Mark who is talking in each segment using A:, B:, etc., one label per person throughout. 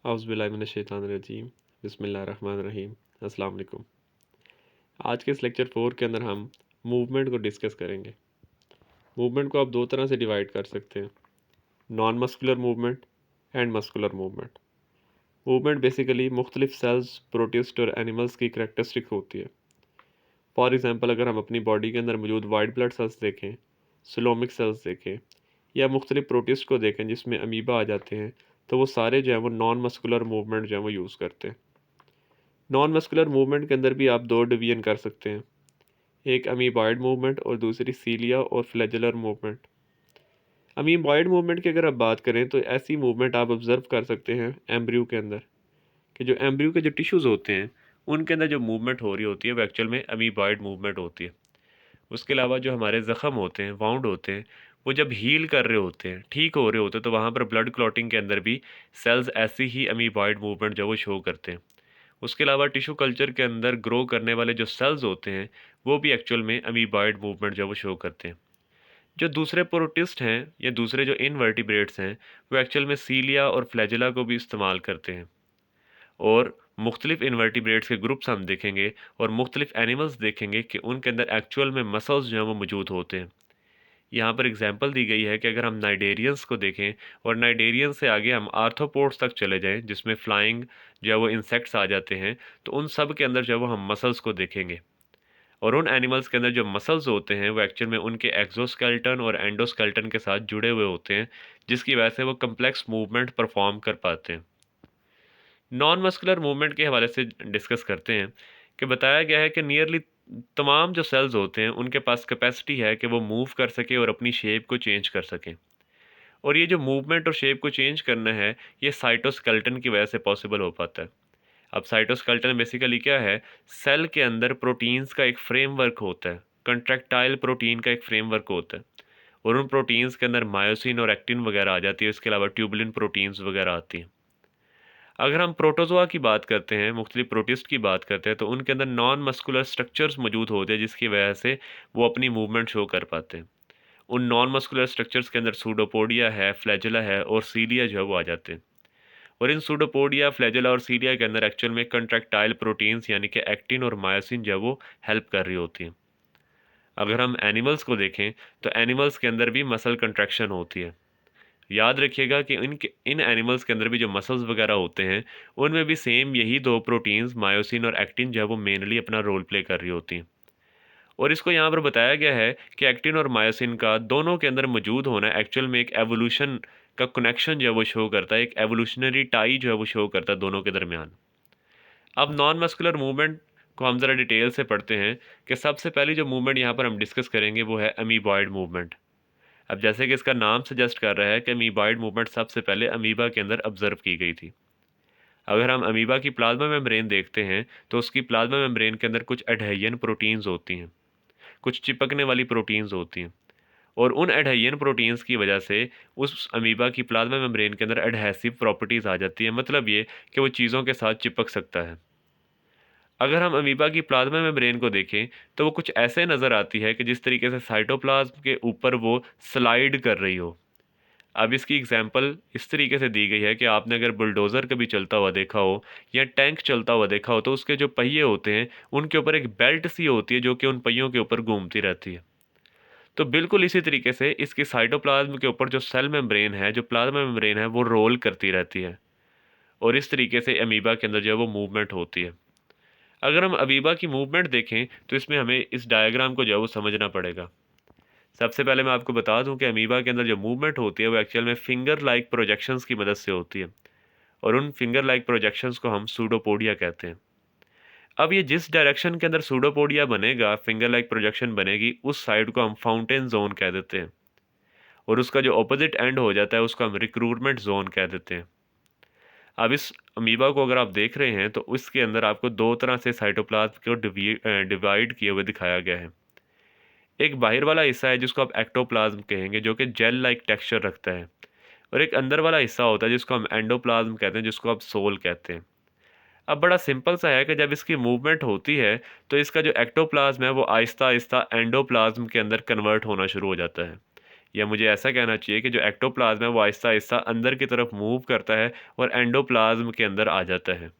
A: औज़ुबिल्लाहिमिनश्शैतानिर्रजीम बिस्मिल्लाहिर्रहमानिर्रहीम अस्सलाम वालेकुम। आज के इस लेक्चर 4 के अंदर हम मूवमेंट को डिस्कस करेंगे। मूवमेंट को आप दो तरह से डिवाइड कर सकते हैं, non muscular movement and muscular movement. Movement basically मुख्तलिफ सेल्स, प्रोटिस्ट और एनिमल्स की करेक्टरिस्टिक होती है। फॉर एग्ज़ाम्पल अगर हम अपनी बॉडी के अंदर मौजूद वाइट ब्लड सेल्स देखें, सिलोमिक सेल्स देखें या मुख्तलिफ प्रोटिस्ट को देखें जिसमें अमीबा आ जाते हैं, तो वो सारे जो हैं वो नॉन मस्कुलर मूवमेंट जो है वो यूज़ करते हैं। नॉन मस्कुलर मूवमेंट के अंदर भी आप दो डिवीजन कर सकते हैं, एक अमीबॉयड मूवमेंट और दूसरी सीलिया और फ्लैजेलर मूवमेंट। अमीबॉयड मूवमेंट की अगर आप बात करें तो ऐसी मूवमेंट आप ऑब्ज़र्व कर सकते हैं एम्ब्रियो के अंदर, कि जो एम्ब्रियो के जो टिश्यूज़ होते हैं उनके अंदर जो मूवमेंट हो रही होती है वो एक्चुअल में अमीबॉयड मूवमेंट होती है। उसके अलावा जो हमारे ज़ख़म होते हैं, वाउंड होते हैं, वो जब हील कर रहे होते हैं, ठीक हो रहे होते हैं, तो वहाँ पर ब्लड क्लॉटिंग के अंदर भी सेल्स ऐसी ही अमीबॉयड मूवमेंट जो वो शो करते हैं। उसके अलावा टिश्यू कल्चर के अंदर ग्रो करने वाले जो सेल्स होते हैं वो भी एक्चुअल में अमीबॉयड मूवमेंट जो वो शो करते हैं। जो दूसरे प्रोटिस्ट हैं या दूसरे जो इनवर्टिब्रेट्स हैं वो एक्चुअल में सीलिया और फ्लैजेला को भी इस्तेमाल करते हैं। और मुख्तलिफ इनवर्टिब्रेट्स के ग्रुप्स हम देखेंगे और मुख्तलिफ एनिमल्स देखेंगे कि उनके अंदर एक्चुअल में मसल्स जो हैं वो मौजूद होते हैं। यहाँ पर एग्जांपल दी गई है कि अगर हम नाइडेरियंस को देखें और नाइडेरियन से आगे हम आर्थ्रोपोड्स तक चले जाएं जिसमें फ्लाइंग जो है वो इंसेक्ट्स आ जाते हैं, तो उन सब के अंदर जो है वो हम मसल्स को देखेंगे। और उन एनिमल्स के अंदर जो मसल्स होते हैं वो एक्चुअल में उनके एक्सोस्केलेटन और एंडोस्केलेटन के साथ जुड़े हुए होते हैं, जिसकी वजह से वो कम्प्लेक्स मूवमेंट परफॉर्म कर पाते हैं। नॉन मस्कुलर मूवमेंट के हवाले से डिस्कस करते हैं कि बताया गया है कि नियरली तमाम जो सेल्स होते हैं उनके पास कैपेसिटी है कि वो मूव कर सके और अपनी शेप को चेंज कर सकें। और ये जो मूवमेंट और शेप को चेंज करना है, ये साइटोस्केलेटन की वजह से पॉसिबल हो पाता है। अब साइटोस्केलेटन बेसिकली क्या है? सेल के अंदर प्रोटीन्स का एक फ्रेमवर्क होता है, कंट्रैक्टाइल प्रोटीन का एक फ्रेमवर्क होता है। और उन प्रोटीन्स के अंदर मायोसिन और एक्टिन वगैरह आ जाती है, इसके अलावा ट्यूबुलिन प्रोटीन्स वगैरह आती हैं। अगर हम प्रोटोजोआ की बात करते हैं, मुख्तलिफ प्रोटिस्ट की बात करते हैं, तो उनके अंदर नॉन मस्कुलर स्ट्रक्चर्स मौजूद होते हैं जिसकी वजह से वो अपनी मूवमेंट शो कर पाते हैं। उन नॉन मस्कुलर स्ट्रक्चर्स के अंदर सूडोपोडिया है, फ्लैजेला है और सीलिया जो है वो आ जाते हैं। और इन सूडोपोडिया, फ्लैजेला और सीलिया के अंदर एक्चुअल में कंट्रैक्टाइल प्रोटीन्स यानी कि एक्टिन और मायोसिन जो है वो हेल्प कर रही होती हैं। अगर हम एनिमल्स को देखें तो एनिमल्स के अंदर भी मसल कंट्रैक्शन होती है। याद रखिएगा कि इन एनिमल्स के अंदर भी जो मसल्स वगैरह होते हैं उनमें भी सेम यही दो प्रोटीन्स मायोसिन और एक्टिन जो है वो मेनली अपना रोल प्ले कर रही होती हैं। और इसको यहाँ पर बताया गया है कि एक्टिन और मायोसिन का दोनों के अंदर मौजूद होना एक्चुअल में एक एवोल्यूशन का कनेक्शन जो है वो शो करता है, एक एवोल्यूशनरी टाई जो है वो शो करता है दोनों के दरमियान। अब नॉन मस्कुलर मूवमेंट को हम ज़रा डिटेल से पढ़ते हैं कि सबसे पहली जो मूवमेंट यहाँ पर हम डिस्कस करेंगे वो है अमीबॉयड मूवमेंट। अब जैसे कि इसका नाम सजेस्ट कर रहा है कि अमीबॉयड मूवमेंट सबसे पहले अमीबा के अंदर ऑब्जर्व की गई थी। अगर हम अमीबा की प्लाज्मा मेम्ब्रेन देखते हैं तो उसकी प्लाज्मा मेम्ब्रेन के अंदर कुछ एडहेरियन प्रोटीन्स होती हैं, कुछ चिपकने वाली प्रोटीन्स होती हैं। और उन एडहेरियन प्रोटीन्स की वजह से उस अमीबा की प्लाज्मा मेम्ब्रेन के अंदर एडहेसिव प्रॉपर्टीज़ आ जाती है, मतलब ये कि वो चीज़ों के साथ चिपक सकता है। अगर हम अमीबा की प्लाज्मा मेम्ब्रेन को देखें तो वो कुछ ऐसे नज़र आती है कि जिस तरीके से साइटोप्लाज्म के ऊपर वो स्लाइड कर रही हो। अब इसकी एग्जांपल इस तरीके से दी गई है कि आपने अगर बुलडोज़र कभी चलता हुआ देखा हो या टैंक चलता हुआ देखा हो तो उसके जो पहिए होते हैं उनके ऊपर एक बेल्ट सी होती है जो कि उन पहियों के ऊपर घूमती रहती है। तो बिल्कुल इसी तरीके से इसकी साइटोप्लाज्म के ऊपर जो सेल मेम्ब्रेन है, जो प्लाज्मा मेम्ब्रेन है, वो रोल करती रहती है। और इस तरीके से अमीबा के अंदर जो है वो मूवमेंट होती है। अगर हम अमीबा की मूवमेंट देखें तो इसमें हमें इस डायग्राम को जो है वो समझना पड़ेगा। सबसे पहले मैं आपको बता दूं कि अमीबा के अंदर जो मूवमेंट होती है वो एक्चुअल में फिंगर लाइक प्रोजेक्शंस की मदद से होती है। और उन फिंगर लाइक प्रोजेक्शंस को हम सूडोपोडिया कहते हैं। अब ये जिस डायरेक्शन के अंदर सूडोपोडिया बनेगा, फिंगर लाइक प्रोजेक्शन बनेगी, उस साइड को हम फाउंटेन जोन कह देते हैं। और उसका जो ऑपोजिट एंड हो जाता है उसको हम रिक्रूटमेंट जोन कह देते हैं। अब इस अमीबा को अगर आप देख रहे हैं तो उसके अंदर आपको दो तरह से साइटोप्लाज्म को डिवाइड किए हुए दिखाया गया है। एक बाहर वाला हिस्सा है जिसको आप एक्टोप्लाज्म कहेंगे जो कि जेल लाइक टेक्सचर रखता है। और एक अंदर वाला हिस्सा होता है जिसको हम एंडोप्लाज्म कहते हैं, जिसको आप सोल कहते हैं। अब बड़ा सिंपल सा है कि जब इसकी मूवमेंट होती है तो इसका जो एक्टोप्लाज्म है वो आहिस्ता आहिस्ता एंडोप्लाज्म के अंदर कन्वर्ट होना शुरू हो जाता है। या मुझे ऐसा कहना चाहिए कि जो एक्टोप्लाज्म है वो आहिस्ता आहिस्ता अंदर की तरफ मूव करता है और एंडोप्लाज्म के अंदर आ जाता है।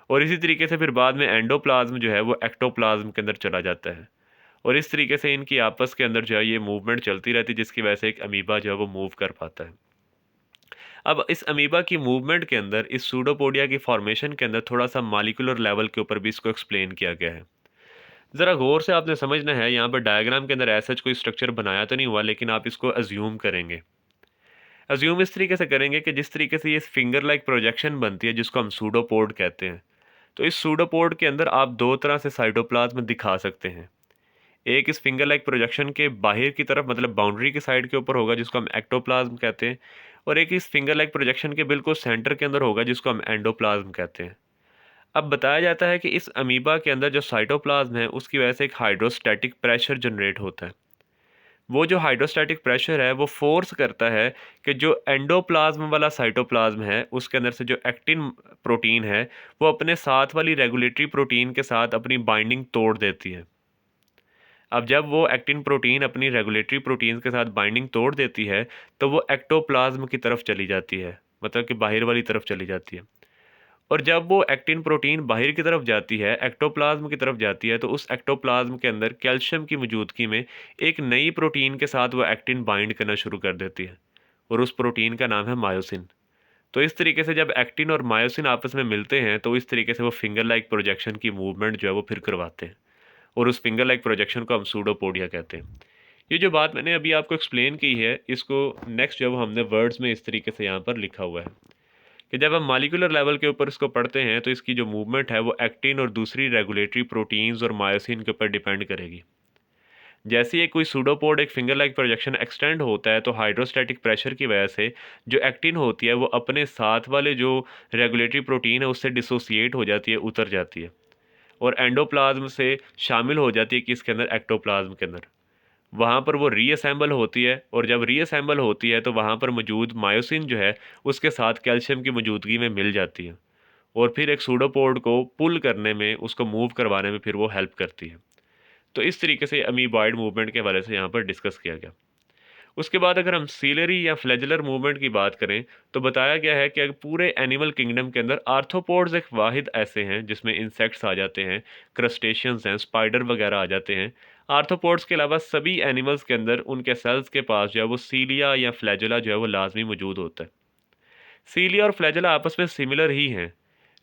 A: और इसी तरीके से फिर बाद में एंडोप्लाज्म जो है वो एक्टोप्लाज्म के अंदर चला जाता है। और इस तरीके से इनकी आपस के अंदर जो है ये मूवमेंट चलती रहती है, जिसकी वजह से एक अमीबा जो है वो मूव कर पाता है। अब इस अमीबा की मूवमेंट के अंदर, इस सूडोपोडिया की फॉर्मेशन के अंदर थोड़ा सा मॉलिक्यूलर लेवल के ऊपर भी इसको एक्सप्लेन किया गया है। ज़रा गौर से आपने समझना है, यहाँ पर डायग्राम के अंदर ऐसा कोई स्ट्रक्चर बनाया तो नहीं हुआ, लेकिन आप इसको अज्यूम करेंगे। अज्यूम इस तरीके से करेंगे कि जिस तरीके से ये फिंगर लाइक प्रोजेक्शन बनती है, जिसको हम सूडोपोड कहते हैं, तो इस सूडोपोड के अंदर आप दो तरह से साइटोप्लाज्म दिखा सकते हैं। एक इस फिंगर लाइक प्रोजेक्शन के बाहर की तरफ, मतलब बाउंड्री की साइड के ऊपर होगा, जिसको हम एक्टोप्लाज्म कहते हैं। और एक इस फिंगर लाइक प्रोजेक्शन के बिल्कुल सेंटर के अंदर होगा, जिसको हम एंडोप्लाज्म कहते हैं। अब बताया जाता है कि इस अमीबा के अंदर जो साइटोप्लाज्म है, उसकी वजह से एक हाइड्रोस्टैटिक प्रेशर जनरेट होता है। वो जो हाइड्रोस्टैटिक प्रेशर है वो फोर्स करता है कि जो एंडोप्लाज्म वाला साइटोप्लाज्म है, उसके अंदर से जो एक्टिन प्रोटीन है, वो अपने साथ वाली रेगुलेटरी प्रोटीन के साथ अपनी बाइंडिंग तोड़ देती है। अब जब वो एक्टिन प्रोटीन अपनी रेगुलेटरी प्रोटीन्स के साथ बाइंडिंग तोड़ देती है, तो वो एक्टोप्लाज्म की तरफ चली जाती है, मतलब कि बाहर वाली तरफ चली जाती है। और जब वो एक्टिन प्रोटीन बाहर की तरफ जाती है, एक्टोप्लाज्म की तरफ जाती है, तो उस एक्टोप्लाज्म के अंदर कैल्शियम की मौजूदगी में एक नई प्रोटीन के साथ वो एक्टिन बाइंड करना शुरू कर देती है, और उस प्रोटीन का नाम है मायोसिन। तो इस तरीके से जब एक्टिन और मायोसिन आपस में मिलते हैं, तो इस तरीके से वो फिंगर लाइक प्रोजेक्शन की मूवमेंट जो है वो फिर करवाते हैं, और उस फिंगर लाइक प्रोजेक्शन को हम सूडोपोडिया कहते हैं। ये जो बात मैंने अभी आपको एक्सप्लेन की है, इसको नेक्स्ट जब हमने वर्ड्स में इस तरीके से यहाँ पर लिखा हुआ है कि जब हम मॉलिक्यूलर लेवल के ऊपर इसको पढ़ते हैं, तो इसकी जो मूवमेंट है वो एक्टिन और दूसरी रेगुलेटरी प्रोटीन्स और मायोसिन के ऊपर डिपेंड करेगी। जैसे ही कोई सूडोपोड एक फिंगर लाइक प्रोजेक्शन एक्सटेंड होता है, तो हाइड्रोस्टैटिक प्रेशर की वजह से जो एक्टिन होती है वो अपने साथ वाले जो रेगुलेटरी प्रोटीन है उससे डिसोसिएट हो जाती है, उतर जाती है, और एंडोप्लाज्म से शामिल हो जाती है कि इसके अंदर एक्टोप्लाज्म के अंदर। वहाँ पर वो रीअसेंबल होती है, और जब रीअसेंबल होती है तो वहाँ पर मौजूद मायोसिन जो है उसके साथ कैल्शियम की मौजूदगी में मिल जाती है, और फिर एक सूडोपोड को पुल करने में, उसको मूव करवाने में फिर वो हेल्प करती है। तो इस तरीके से अमीबॉइड मूवमेंट के हवाले से यहाँ पर डिस्कस किया गया। उसके बाद अगर हम सीलरी या फ्लैजुलर मूवमेंट की बात करें, तो बताया गया है कि अगर पूरे एनिमल किंगडम के अंदर आर्थ्रोपोड्स एक वाहिद ऐसे हैं जिसमें इंसेक्ट्स आ जाते हैं, क्रस्टेशियंस हैं, स्पाइडर वगैरह आ जाते हैं। आर्थ्रोपोड्स के अलावा सभी एनिमल्स के अंदर उनके सेल्स के पास जो है वो सीलिया या फ्लैजुला जो है वो लाजमी मौजूद होता है। सीलिया और फ्लैजुला आपस में सिमिलर ही हैं,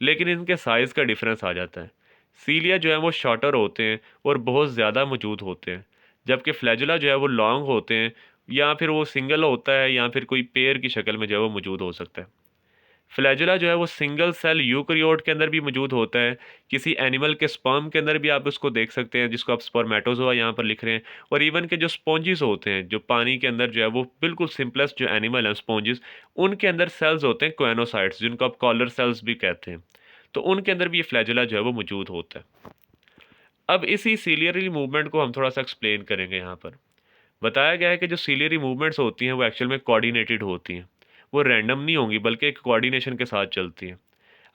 A: लेकिन इनके साइज़ का डिफरेंस आ जाता है। सीलिया जो है वो शॉर्टर होते हैं और बहुत ज़्यादा मौजूद होते हैं, जबकि फ्लैजुला जो है वो लॉन्ग होते हैं, या फिर वो सिंगल होता है, या फिर कोई पेयर की शक्ल में जो है वो मौजूद हो सकता है। फ्लैजुला जो है वो सिंगल सेल यूकैरियोट के अंदर भी मौजूद होता है। किसी एनिमल के स्पर्म के अंदर भी आप उसको देख सकते हैं, जिसको आप स्पर्मेटोजोआ यहाँ पर लिख रहे हैं। और इवन के जो स्पॉन्जिस होते हैं, जो पानी के अंदर जो है वो बिल्कुल सिंपलेस्ट जो एनिमल है स्पॉन्जिस, उनके अंदर सेल्स होते हैं कोएनोसाइट्स, जिनको आप कॉलर सेल्स भी कहते हैं। तो उनके अंदर भी ये फ्लैजुला जो है वो मौजूद होता है। अब इसी सीलियरी मूवमेंट को हम थोड़ा सा एक्सप्लेन करेंगे। यहाँ पर बताया गया है कि जो सीलियरी मूवमेंट्स होती हैं वो एक्चुअल में कोऑर्डिनेटेड होती हैं। वो रैंडम नहीं होंगी, बल्कि एक कोऑर्डिनेशन के साथ चलती हैं।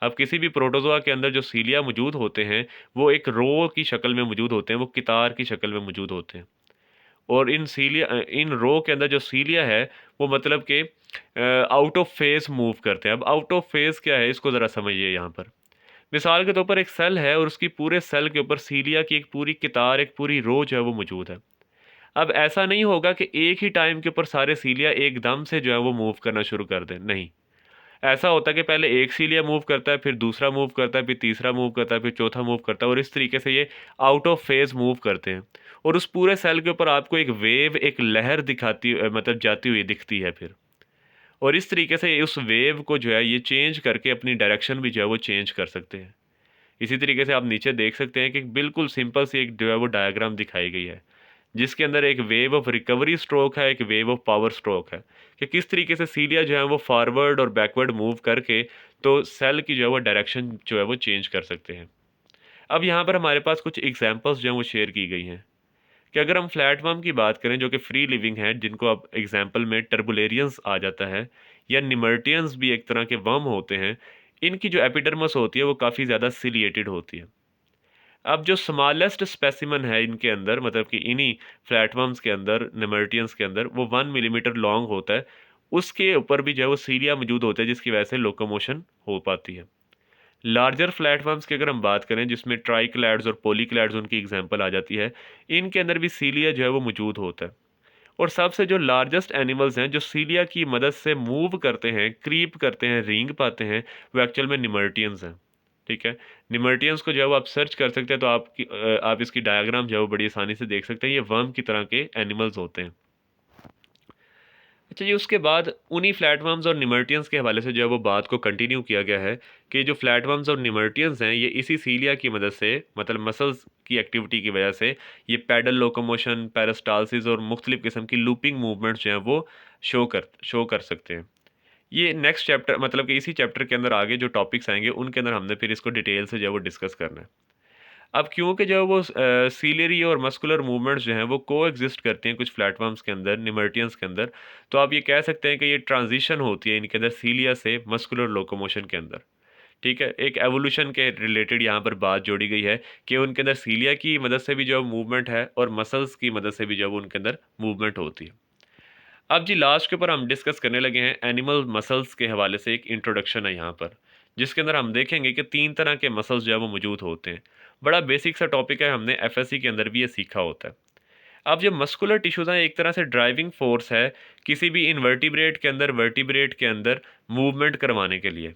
A: अब किसी भी प्रोटोजोआ के अंदर जो सीलिया मौजूद होते हैं, वो एक रो की शक्ल में मौजूद होते हैं, वो कितार की शक्ल में मौजूद होते हैं। और इन रो के अंदर जो सीलिया है, वो मतलब कि आउट ऑफ फेस मूव करते हैं। अब आउट ऑफ फेस क्या है, इसको ज़रा समझिए। यहाँ पर मिसाल के तौर पर एक सेल है, और उसकी पूरे सेल के ऊपर सीलिया की एक पूरी कितार, एक पूरी रो जो है वो मौजूद है। अब ऐसा नहीं होगा कि एक ही टाइम के ऊपर सारे सीलिया एकदम से जो है वो मूव करना शुरू कर दें, नहीं। ऐसा होता है कि पहले एक सीलिया मूव करता है, फिर दूसरा मूव करता है, फिर तीसरा मूव करता है, फिर चौथा मूव करता है, और इस तरीके से ये आउट ऑफ फेज मूव करते हैं। और उस पूरे सेल के ऊपर आपको एक वेव, एक लहर मतलब जाती हुई दिखती है फिर। और इस तरीके से उस वेव को जो है ये चेंज करके अपनी डायरेक्शन भी जो है वो चेंज कर सकते हैं। इसी तरीके से आप नीचे देख सकते हैं कि बिल्कुल सिंपल सी एक जो है वो डायग्राम दिखाई गई है, जिसके अंदर एक वेव ऑफ रिकवरी स्ट्रोक है, एक वेव ऑफ पावर स्ट्रोक है, कि किस तरीके से सीलिया जो है वो फॉरवर्ड और बैकवर्ड मूव करके तो सेल की जो है वो डायरेक्शन जो है वो चेंज कर सकते हैं। अब यहाँ पर हमारे पास कुछ एग्जांपल्स जो हैं वो शेयर की गई हैं कि अगर हम फ्लैटवर्म की बात करें, जो कि फ्री लिविंग है, जिनको अब एग्जाम्पल में टर्बुलेरियंस आ जाता है, या निमर्टियंस भी एक तरह के वर्म होते हैं। इनकी जो एपिडर्मस होती है वो काफ़ी ज़्यादा सिलिएटेड होती है। अब जो स्मॉलेस्ट स्पेसिमन है इनके अंदर, मतलब कि इन्हीं फ्लैटवर्म्स के अंदर, नेमर्टियंस के अंदर, वो 1 मिलीमीटर लॉन्ग होता है। उसके ऊपर भी जो है वो सीलिया मौजूद होते हैं, जिसकी वजह से लोकोमोशन हो पाती है। लार्जर फ्लैटवर्म्स की अगर हम बात करें, जिसमें ट्राइक्लैड्स और पॉलीक्लैड्स उनकी एग्जांपल आ जाती है, इनके अंदर भी सीलिया जो है वो मौजूद होता है। और सबसे जो लार्जेस्ट एनिमल्स हैं जो सीलिया की मदद से मूव करते हैं, क्रीप करते हैं, रेंग पाते हैं, वो एक्चुअल में निमर्टियंस हैं। ठीक है। निमर्टियंस को जो है वो आप सर्च कर सकते हैं, तो आप इसकी डायग्राम जो है वो बड़ी आसानी से देख सकते हैं। ये वर्म की तरह के एनिमल्स होते हैं। अच्छा जी, उसके बाद उन्हीं फ्लैटवर्म्स और निमर्टियंस के हवाले से जो है वो बात को कंटिन्यू किया गया है कि जो फ्लैटवर्म्स और निमर्टियंस हैं, ये इसी सीलिया की मदद से, मतलब मसल्स की एक्टिविटी की वजह से, ये पैडल लोकोमोशन, पेरिस्टालसिस और मुख्तलिफ किस्म की लूपिंग मूवमेंट्स जो हैं वो शो कर सकते हैं। ये नेक्स्ट चैप्टर, मतलब कि इसी चैप्टर के अंदर आगे जो टॉपिक्स आएंगे उनके अंदर हमने फिर इसको डिटेल से जो है वो डिस्कस करना है। अब क्योंकि जो है वो सीलियरी और मस्कुलर मूवमेंट्स जो हैं वो को एग्जिस्ट करते हैं कुछ प्लेटफॉर्म्स के अंदर, निमर्टियंस के अंदर, तो आप ये कह सकते हैं कि ये ट्रांजिशन होती है इनके अंदर सीलिया से मस्कुलर लोकोमोशन के अंदर। ठीक है, एक एवोल्यूशन के रिलेटेड यहाँ पर बात जोड़ी गई है कि उनके अंदर सीलिया की मदद से भी जो मूवमेंट है और मसल्स की मदद से भी जो है वो उनके अंदर मूवमेंट होती है। अब जी लास्ट के ऊपर हम डिस्कस करने लगे हैं एनिमल मसल्स के हवाले से। एक इंट्रोडक्शन है यहाँ पर, जिसके अंदर हम देखेंगे कि 3 तरह के मसल्स जो है वो मौजूद होते हैं। बड़ा बेसिक सा टॉपिक है, हमने एफएससी के अंदर भी ये सीखा होता है। अब जो मस्कुलर टिश्यूज़ हैं, एक तरह से ड्राइविंग फोर्स है किसी भी इनवर्टिब्रेट के अंदर, वर्टिब्रेट के अंदर मूवमेंट करवाने के लिए।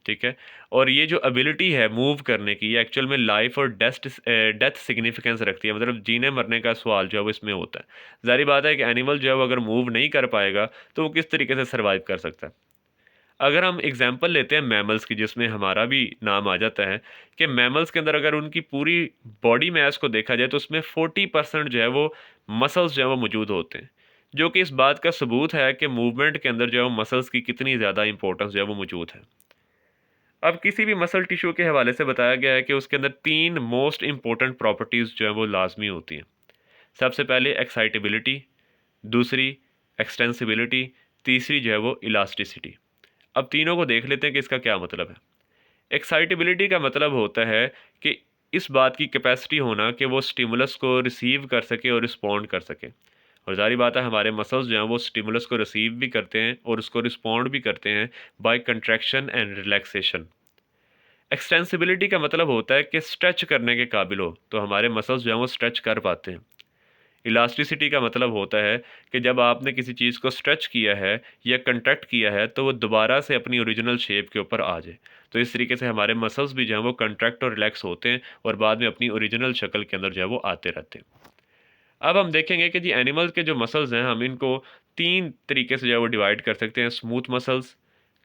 A: ठीक है। और ये जो एबिलिटी है मूव करने की, ये एक्चुअल में लाइफ और डेथ सिग्निफिकेंस रखती है, मतलब जीने मरने का सवाल जो है वो इसमें होता है। ज़ाहिर बात है कि एनिमल जो है वो अगर मूव नहीं कर पाएगा तो वो किस तरीके से सर्वाइव कर सकता है। अगर हम एग्जांपल लेते हैं मैमल्स की, जिसमें हमारा भी नाम आ जाता है, कि मैमल्स के अंदर अगर उनकी पूरी बॉडी मैस को देखा जाए तो उसमें 40% जो है वो मसल्स जो है वो मौजूद होते हैं, जो कि इस बात का सबूत है कि मूवमेंट के अंदर जो है वो मसल्स की कितनी ज़्यादा इंपॉर्टेंस जो है वो मौजूद है। अब किसी भी मसल टिश्यू के हवाले से बताया गया है कि उसके अंदर 3 मोस्ट इंपॉर्टेंट प्रॉपर्टीज़ जो है वो लाजमी होती हैं। सबसे पहले एक्साइटेबिलिटी, दूसरी एक्सटेंसिबिलिटी, तीसरी जो है वो इलास्टिसिटी। अब तीनों को देख लेते हैं कि इसका क्या मतलब है। एक्साइटेबिलिटी का मतलब होता है कि इस बात की कैपेसिटी होना कि वो स्टिमुलस को रिसीव कर सके और रिस्पॉन्ड कर सके। और ज़ाहिर बात है हमारे मसल्स जो हैं वो स्टिमुलस को रिसीव भी करते हैं और उसको रिस्पॉन्ड भी करते हैं by contraction and relaxation. Extensibility का मतलब होता है कि स्ट्रेच करने के काबिल हो, तो हमारे मसल्स जो हैं वो स्ट्रेच कर पाते हैं। इलास्टिसिटी का मतलब होता है कि जब आपने किसी चीज़ को स्ट्रेच किया है या कंट्रैक्ट किया है तो वो दोबारा से अपनी ओरिजिनल शेप के ऊपर आ जाए। तो इस तरीके से हमारे मसल्स भी जो हैं वो कंट्रैक्ट और रिलैक्स होते हैं और बाद में अपनी ओरिजिनल शक्ल के अंदर जो है वो आते रहते हैं। अब हम देखेंगे कि जी एनिमल्स के जो मसल्स हैं, हम इनको 3 तरीके से जो है वो डिवाइड कर सकते हैं: स्मूथ मसल्स,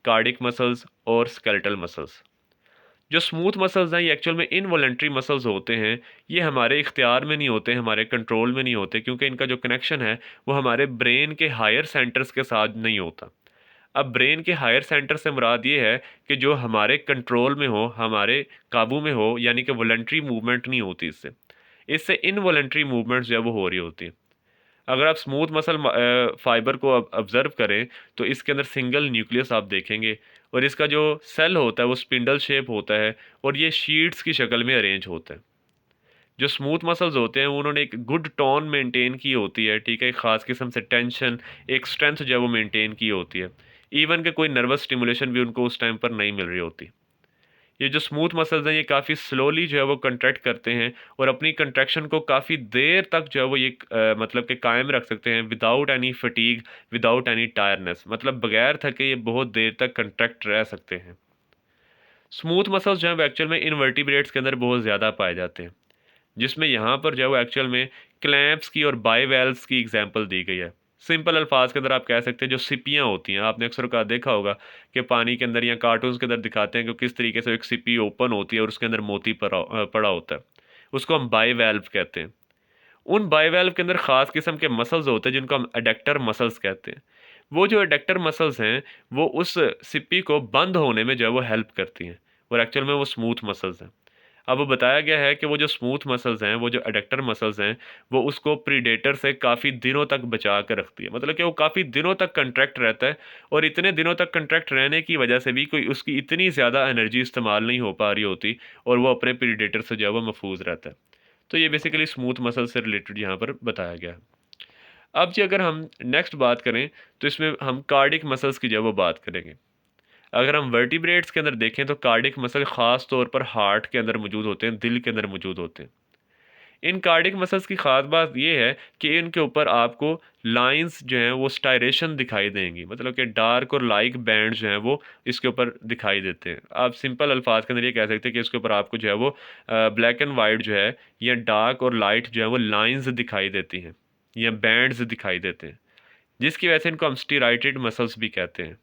A: कार्डिक मसल्स और स्केलेटल मसल्स। जो स्मूथ मसल्स हैं ये एक्चुअल में इनवॉलेंट्री मसल्स होते हैं। ये हमारे इख्तियार में नहीं होते, हमारे कंट्रोल में नहीं होते, क्योंकि इनका जो कनेक्शन है वो हमारे ब्रेन के हायर सेंटर्स के साथ नहीं होता। अब ब्रेन के हायर सेंटर से मुराद ये है कि जो हमारे कंट्रोल में हो, हमारे काबू में हो, यानी कि वॉलंटरी मूवमेंट नहीं होती इससे। इससे इनवॉलंटरी मूवमेंट्स जो है वो हो रही होती हैं। अगर आप स्मूथ मसल फाइबर को ऑब्जर्व करें तो इसके अंदर सिंगल न्यूक्लियस आप देखेंगे और इसका जो सेल होता है वो स्पिंडल शेप होता है और ये शीट्स की शक्ल में अरेंज होता है। जो स्मूथ मसल्स होते हैं उन्होंने एक गुड टोन मेंटेन की होती है। ठीक है, एक ख़ास किस्म से टेंशन, एक स्ट्रेंथ जो है वो मेंटेन की होती है। इवन कि कोई नर्वस स्टिमुलेशन भी उनको उस टाइम पर नहीं मिल रही होती। ये जो स्मूथ मसल्स हैं ये काफ़ी स्लोली जो है वो कंट्रैक्ट करते हैं और अपनी कंट्रैक्शन को काफ़ी देर तक जो है वो ये मतलब कि कायम रख सकते हैं without any fatigue, without any tiredness, मतलब बगैर थके ये बहुत देर तक कंट्रैक्ट रह सकते हैं। स्मूथ मसल्स जो है वो एक्चुअल में इनवर्टिब्रेट्स के अंदर बहुत ज़्यादा पाए जाते हैं, जिसमें यहाँ पर जो है वो एक्चुअल में क्लैंप्स की और बाइवेल्व्स की एग्जांपल दी गई है। सिंपल अल्फाज के अंदर आप कह सकते हैं जो सिपियाँ होती हैं, आपने अक्सर का देखा होगा कि पानी के अंदर या कार्टून्स के अंदर दिखाते हैं कि किस तरीके से एक सिपी ओपन होती है और उसके अंदर मोती पड़ा होता है। उसको हम बाइवेल्व कहते हैं। उन बाइवेल्व के अंदर ख़ास किस्म के मसल्स होते हैं जिनको हम एडेक्टर मसल्स कहते हैं। वो जो एडेक्टर मसल्स हैं वो उस सिप्पी को बंद होने में जो है वो हेल्प करती हैं और एक्चुअल में वो स्मूथ मसल्स हैं। अब वो बताया गया है कि वो जो स्मूथ मसल्स हैं, वो जो एडक्टर मसल्स हैं, वो उसको प्रीडेटर से काफ़ी दिनों तक बचा कर रखती है। मतलब कि वो काफ़ी दिनों तक कंट्रैक्ट रहता है, और इतने दिनों तक कंट्रैक्ट रहने की वजह से भी कोई उसकी इतनी ज़्यादा एनर्जी इस्तेमाल नहीं हो पा रही होती, और वो अपने प्रीडेटर से जो है वो महफूज रहता है। तो ये बेसिकली स्मूथ मसल से रिलेटेड यहाँ पर बताया गया है। अब जी अगर हम नेक्स्ट बात करें, तो इसमें हम कार्डिक मसल्स की जो है वो बात करेंगे। अगर हम वर्टिब्रेट्स के अंदर देखें तो कार्डिक मसल ख़ास तौर पर हार्ट के अंदर मौजूद होते हैं, दिल के अंदर मौजूद होते हैं। इन कार्डिक मसल्स की ख़ास बात ये है कि इनके ऊपर आपको लाइंस जो हैं वो स्टायरेशन दिखाई देंगी, मतलब कि डार्क और लाइट बैंड जो हैं वो इसके ऊपर दिखाई देते हैं। आप सिंपल अल्फाज के अंदर ये कह सकते हैं कि इसके ऊपर आपको जो है वो ब्लैक एंड वाइट जो है, या डार्क और लाइट जो है वो लाइंस दिखाई देती हैं, या बैंड्स दिखाई देते हैं, जिसकी वजह से इनको हम स्टीराइटेड मसल्स भी कहते हैं।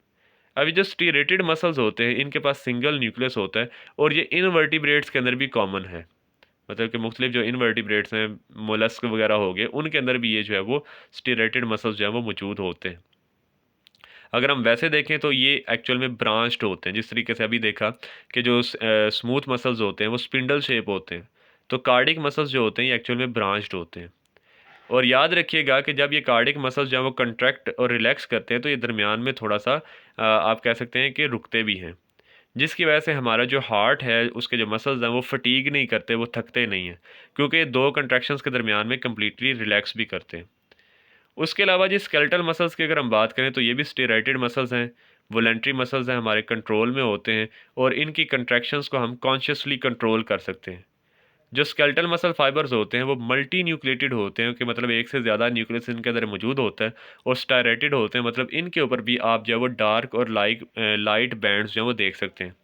A: अभी जो स्टीरेटेड मसल्स होते हैं, इनके पास सिंगल न्यूक्लियस होता है, और ये इनवर्टिब्रेट्स के अंदर भी कॉमन है। मतलब कि मुख्तलिफ जो इनवर्टिब्रेट्स हैं, मोलस्क वगैरह हो गए, उनके अंदर भी ये जो है वो स्टीरेटेड मसल्स जो है वो मौजूद होते हैं। अगर हम वैसे देखें तो ये एक्चुअल में ब्रांच्ड होते हैं, जिस तरीके से अभी देखा कि जो स्मूथ मसल्स होते हैं वो स्पिंडल शेप होते हैं, तो कार्डिक मसल्स जो होते हैं ये एक्चुअल में ब्रांच्ड होते हैं। और याद रखिएगा कि जब ये कार्डिक मसल्स जो हैं वो कंट्रैक्ट और रिलैक्स करते हैं, तो ये दरमियान में थोड़ा सा आप कह सकते हैं कि रुकते भी हैं, जिसकी वजह से हमारा जो हार्ट है उसके जो मसल्स हैं वो फटीग नहीं करते, वो थकते नहीं हैं, क्योंकि दो कंट्रैक्शंस के दरमियान में कम्प्लीटली रिलैक्स भी करते हैं। उसके अलावा जी स्केलेटल मसल्स की अगर हम बात करें तो ये भी स्टेराइटेड मसल्स हैं, वॉलेंट्री मसल्स हैं, हमारे कंट्रोल में होते हैं, और इनकी कंट्रैक्शंस को हम कॉन्शियसली कंट्रोल कर सकते हैं। जो स्केलेटल मसल फाइबर्स होते हैं वो मल्टी न्यूक्लिएटेड होते हैं, कि मतलब एक से ज़्यादा न्यूक्लियस इनके अंदर मौजूद होता है, और स्टायरेटेड होते हैं, मतलब इनके ऊपर भी आप जो है वो डार्क और लाइट बैंड्स जो है वो देख सकते हैं।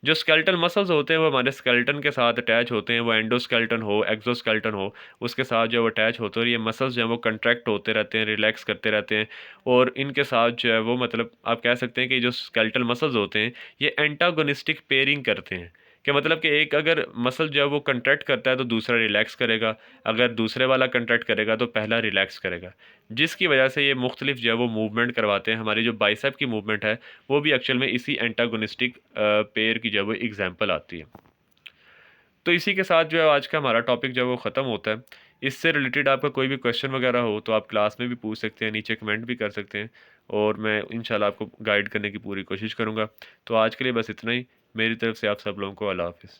A: जो स्केलेटल मसल्स होते हैं वो हमारे स्केलेटन के साथ अटैच होते हैं, वो एंडोस्केलेटन हो, एक्सोस्केलेटन हो, उसके साथ जो है वो अटैच होते हैं, और ये मसल्स जो है वो कंट्रैक्ट होते रहते हैं, रिलैक्स करते रहते हैं, और इनके साथ जो है वो मतलब आप कह सकते हैं कि जो स्केलेटल मसल्स होते हैं ये एंटागोनिस्टिक पेयरिंग करते हैं, कि मतलब कि एक अगर मसल जो है वो कंट्रैक्ट करता है तो दूसरा रिलैक्स करेगा, अगर दूसरे वाला कंट्रैक्ट करेगा तो पहला रिलैक्स करेगा, जिसकी वजह से ये मुख्तलिफ जो है वो मूवमेंट करवाते हैं। हमारी जो बाइसेप की मूवमेंट है वो भी एक्चुअल में इसी एंटागोनिस्टिक पेयर की जो है वो एग्जांपल आती है। तो इसी के साथ जो है आज का हमारा टॉपिक जो है वो ख़त्म होता है। इससे रिलेटेड आपका कोई भी क्वेश्चन वगैरह हो तो आप क्लास में भी पूछ सकते हैं, नीचे कमेंट भी कर सकते हैं, और मैं इंशाल्लाह आपको गाइड करने की पूरी कोशिश करूँगा। तो आज के लिए बस इतना ही। मेरी तरफ से आप सब लोगों को अल्लाह हाफ़िज़।